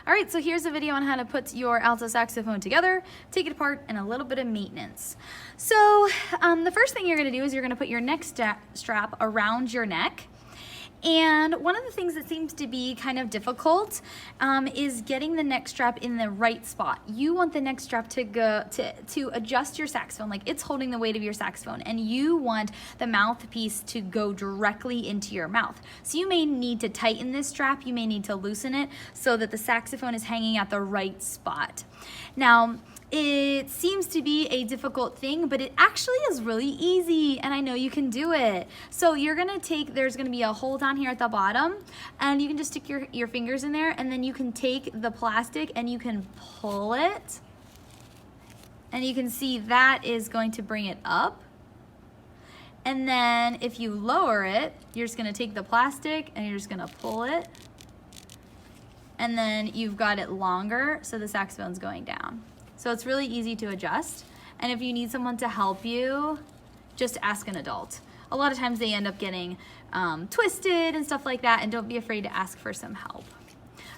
All right, so here's a video on how to put your alto saxophone together, take it apart, and a little bit of maintenance. So the first thing you're gonna do is you're gonna put your neck strap around your neck. And one of the things that seems to be kind of difficult is getting the neck strap in the right spot. You want the neck strap to go to adjust your saxophone, like it's holding the weight of your saxophone, and you want the mouthpiece to go directly into your mouth. So you may need to tighten this strap, you may need to loosen it so that the saxophone is hanging at the right spot. Now, it seems to be a difficult thing, but it actually is really easy, and I know you can do it. So you're gonna there's gonna be a hole down here at the bottom, and you can just stick your fingers in there, and then you can take the plastic and you can pull it, and you can see that is going to bring it up. And then if you lower it, you're just gonna take the plastic and you're just gonna pull it, and then you've got it longer, so the saxophone's going down. So it's really easy to adjust. And if you need someone to help you, just ask an adult. A lot of times they end up getting twisted and stuff like that, and don't be afraid to ask for some help.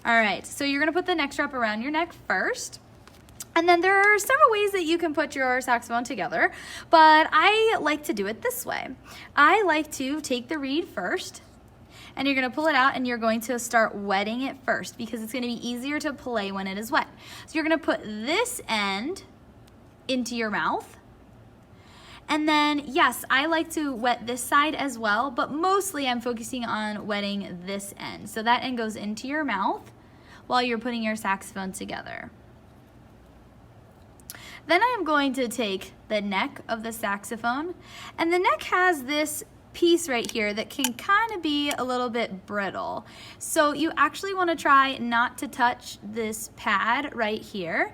All right, so you're gonna put the neck strap around your neck first. And then there are several ways that you can put your saxophone together, but I like to do it this way. I like to take the reed first, and you're gonna pull it out and you're going to start wetting it first because it's gonna be easier to play when it is wet. So you're gonna put this end into your mouth. And then, yes, I like to wet this side as well, but mostly I'm focusing on wetting this end. So that end goes into your mouth while you're putting your saxophone together. Then I'm going to take the neck of the saxophone, and the neck has this piece right here that can kind of be a little bit brittle. So you actually want to try not to touch this pad right here.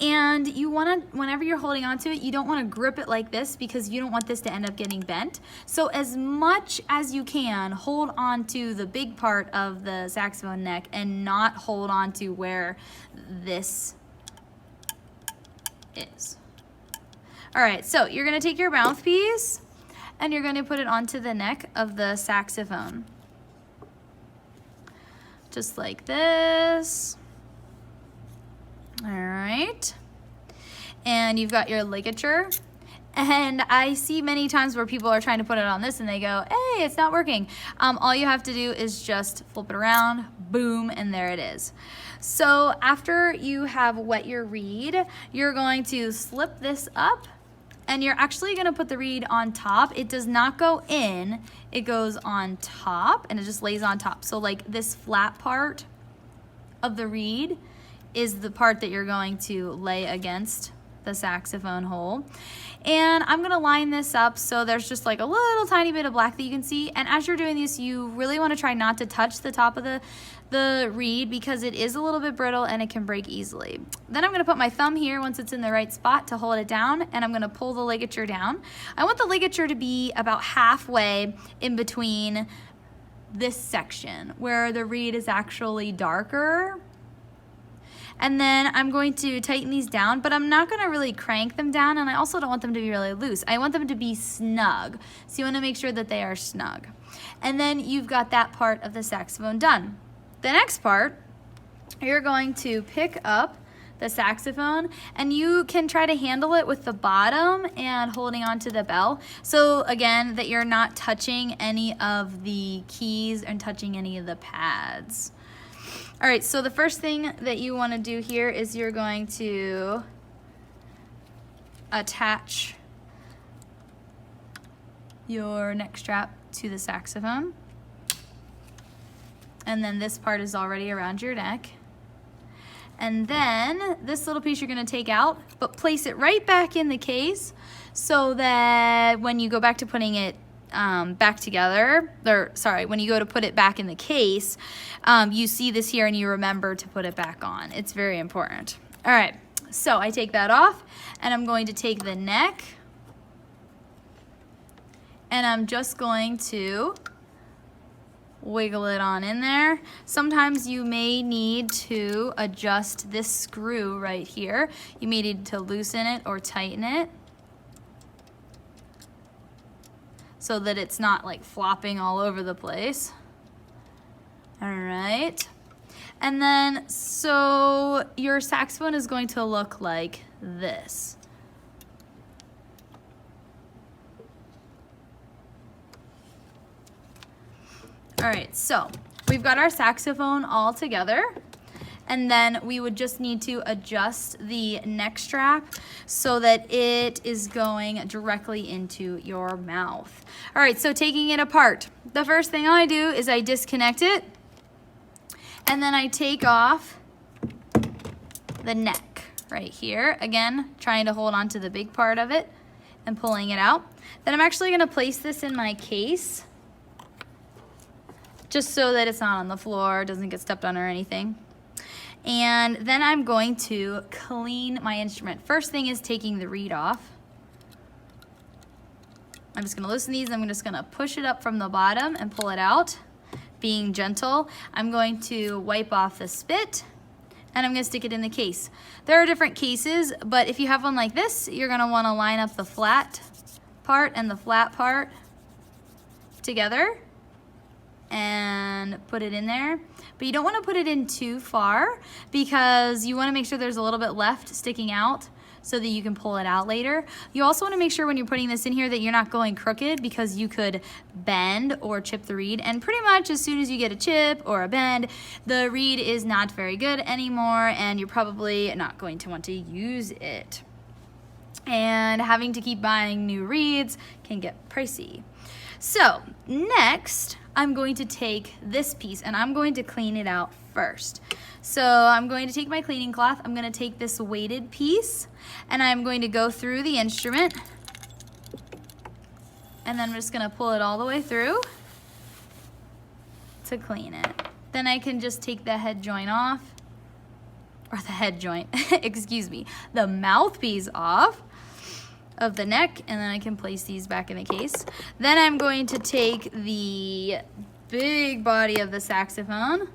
And you want to, whenever you're holding onto it, you don't want to grip it like this because you don't want this to end up getting bent. So as much as you can, hold on to the big part of the saxophone neck and not hold on to where this is. All right, so you're going to take your mouthpiece and you're going to put it onto the neck of the saxophone. Just like this. All right. And you've got your ligature. And I see many times where people are trying to put it on this and they go, hey, it's not working. All you have to do is just flip it around, boom, and there it is. So after you have wet your reed, you're going to slip this up, and you're actually gonna put the reed on top. It does not go in, it goes on top, and it just lays on top. So like this flat part of the reed is the part that you're going to lay against the saxophone hole. And I'm gonna line this up so there's just like a little tiny bit of black that you can see. And as you're doing this, you really wanna try not to touch the top of the reed because it is a little bit brittle and it can break easily. Then I'm gonna put my thumb here once it's in the right spot to hold it down, and I'm gonna pull the ligature down. I want the ligature to be about halfway in between this section where the reed is actually darker. And then I'm going to tighten these down, but I'm not gonna really crank them down, and I also don't want them to be really loose. I want them to be snug. So you wanna make sure that they are snug. And then you've got that part of the saxophone done. The next part, you're going to pick up the saxophone, and you can try to handle it with the bottom and holding onto the bell. So again, that you're not touching any of the keys and touching any of the pads. All right, so the first thing that you want to do here is you're going to attach your neck strap to the saxophone. And then this part is already around your neck. And then this little piece you're gonna take out, but place it right back in the case so that when you go back to putting it back together, when you go to put it back in the case, you see this here and you remember to put it back on. It's very important. All right, so I take that off, and I'm going to take the neck, and I'm just going to wiggle it on in there. Sometimes you may need to adjust this screw right here. You may need to loosen it or tighten it so that it's not like flopping all over the place. All right. And then, so your saxophone is going to look like this. All right, so we've got our saxophone all together, and then we would just need to adjust the neck strap so that it is going directly into your mouth. All right, so taking it apart, the first thing I do is I disconnect it, and then I take off the neck right here. Again, trying to hold on to the big part of it and pulling it out. Then I'm actually gonna place this in my case, just so that it's not on the floor, doesn't get stepped on or anything. And then I'm going to clean my instrument. First thing is taking the reed off. I'm just gonna loosen these. I'm just gonna push it up from the bottom and pull it out, being gentle. I'm going to wipe off the spit, and I'm gonna stick it in the case. There are different cases, but if you have one like this, you're gonna wanna line up the flat part and the flat part together and put it in there. But you don't want to put it in too far because you want to make sure there's a little bit left sticking out so that you can pull it out later. You also want to make sure when you're putting this in here that you're not going crooked, because you could bend or chip the reed, and pretty much as soon as you get a chip or a bend, the reed is not very good anymore and you're probably not going to want to use it. And having to keep buying new reeds can get pricey. So next, I'm going to take this piece and I'm going to clean it out first. So I'm going to take my cleaning cloth, I'm going to take this weighted piece, and I'm going to go through the instrument, and then I'm just going to pull it all the way through to clean it. Then I can just take the head joint off, or the head joint, excuse me, the mouthpiece off of the neck, and then I can place these back in the case. Then I'm going to take the big body of the saxophone,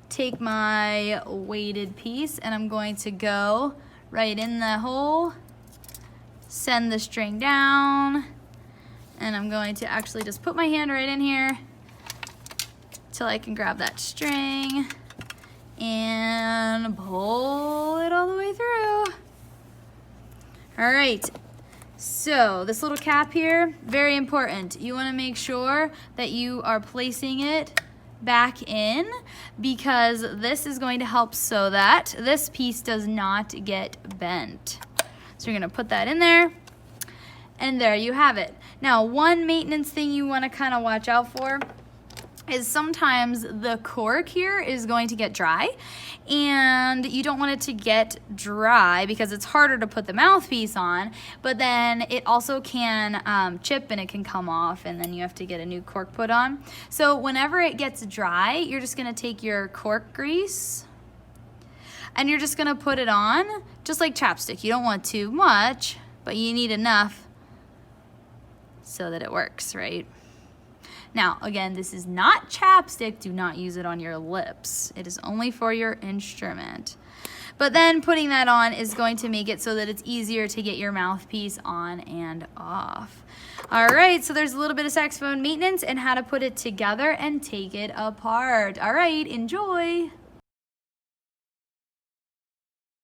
take my weighted piece, and I'm going to go right in the hole, send the string down, and I'm going to actually just put my hand right in here till I can grab that string and pull it all the way through. All right. So this little cap here, very important. You want to make sure that you are placing it back in, because this is going to help so that this piece does not get bent. So you're going to put that in there, and there you have it. Now, one maintenance thing you want to kind of watch out for is sometimes the cork here is going to get dry, and you don't want it to get dry because it's harder to put the mouthpiece on, but then it also can chip and it can come off, and then you have to get a new cork put on. So whenever it gets dry, you're just gonna take your cork grease and you're just gonna put it on, just like chapstick. You don't want too much, but you need enough so that it works, right? Now, again, this is not chapstick. Do not use it on your lips. It is only for your instrument. But then putting that on is going to make it so that it's easier to get your mouthpiece on and off. All right, so there's a little bit of saxophone maintenance and how to put it together and take it apart. All right, enjoy.